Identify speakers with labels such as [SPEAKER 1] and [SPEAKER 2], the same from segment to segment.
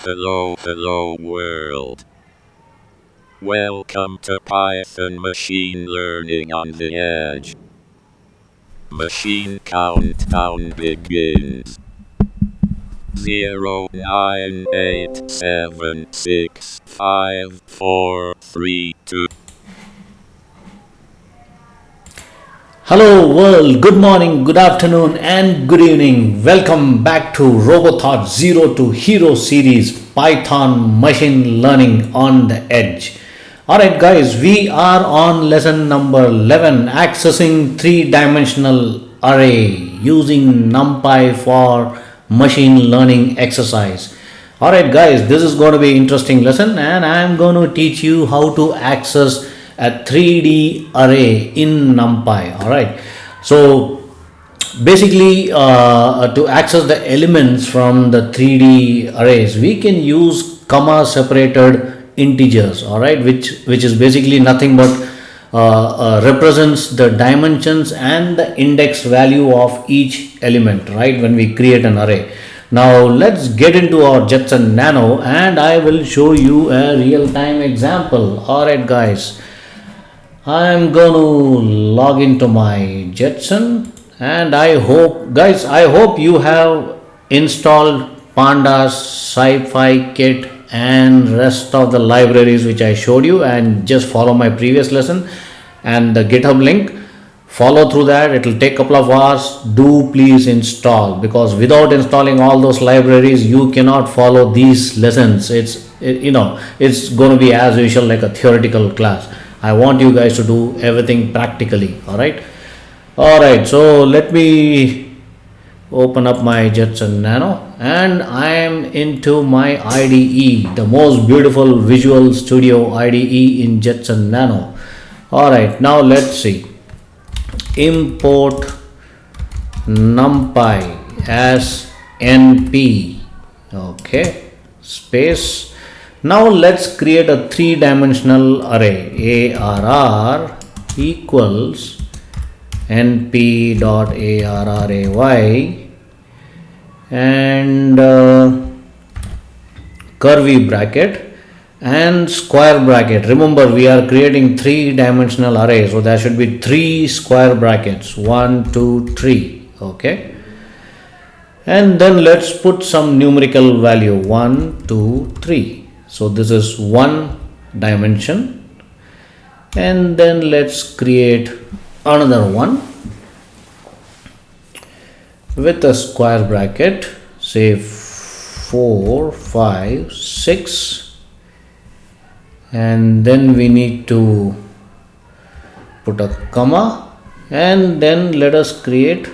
[SPEAKER 1] Hello world. Welcome to Python Machine Learning on the Edge. Machine countdown begins. 0987654322.
[SPEAKER 2] Hello world, good morning, good afternoon and good evening. Welcome back to RoboThought Zero to Hero series Python Machine Learning on the Edge. Alright guys, we are on lesson number 11, accessing three-dimensional array using NumPy for machine learning exercise. Alright guys, this is going to be interesting lesson and I am going to teach you how to access a 3D array in NumPy. Alright, so basically to access the elements from the 3D arrays we can use comma separated integers, alright, which is basically nothing but represents the dimensions and the index value of each element, right, when we create an array. Now let's get into our Jetson Nano and I will show you a real-time example. Alright guys, I'm going to log into my Jetson and I hope you have installed pandas, scipy kit and rest of the libraries which I showed you, and just follow my previous lesson and the GitHub link. Follow through that. It will take a couple of hours. Do please install, because without installing all those libraries you cannot follow these lessons. It's going to be as usual like a theoretical class. I want you guys to do everything practically. Alright, so let me open up my Jetson Nano and I am into my IDE, the most beautiful Visual Studio IDE in Jetson Nano. Alright, now let's see. Import NumPy as NP. Okay, space. Now let's create a three-dimensional array. ARR equals np.array and curly bracket and square bracket. Remember, we are creating three-dimensional array, so there should be three square brackets, 1 2 3. Okay, and then let's put some numerical value 1 2 3. So this is one dimension, and then let's create another one with a square bracket, say 4 5 6, and then we need to put a comma, and then let us create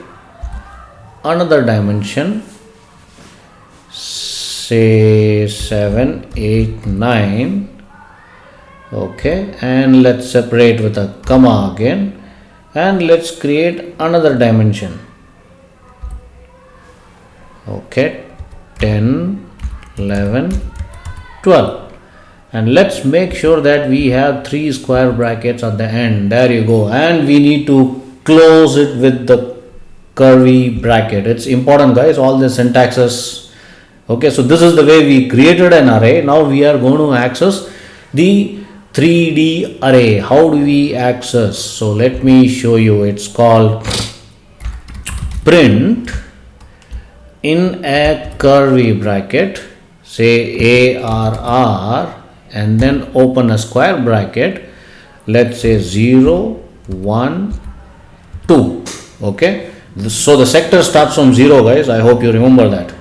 [SPEAKER 2] another dimension, say 7 8 9. Okay, and let's separate with a comma again, and let's create another dimension. Okay, 10 11 12, and let's make sure that we have three square brackets at the end. There you go, and we need to close it with the curly bracket. It's important guys, all the syntaxes. Okay, so this is the way we created an array. Now we are going to access the 3D array. How do we access? So let me show you. It's called print in a curly bracket, say ARR, and then open a square bracket. Let's say 0 1 2. Okay, so the sector starts from 0 guys. I hope you remember that.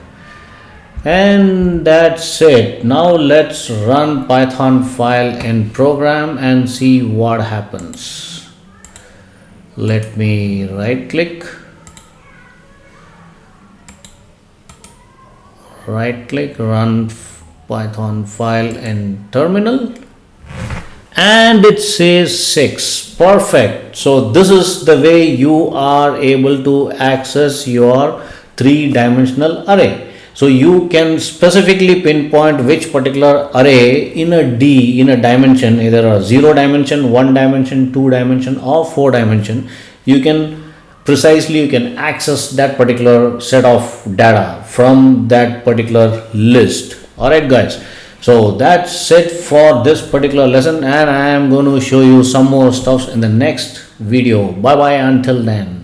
[SPEAKER 2] And that's it. Now let's run Python file in program and see what happens. Let me right click, run Python file in terminal, and it says 6. Perfect. So this is the way you are able to access your three-dimensional array. So you can specifically pinpoint which particular array in a dimension, either a 0 dimension, 1 dimension, 2 dimension or 4 dimension. You can access that particular set of data from that particular list. Alright, guys. So that's it for this particular lesson, and I am going to show you some more stuffs in the next video. Bye bye until then.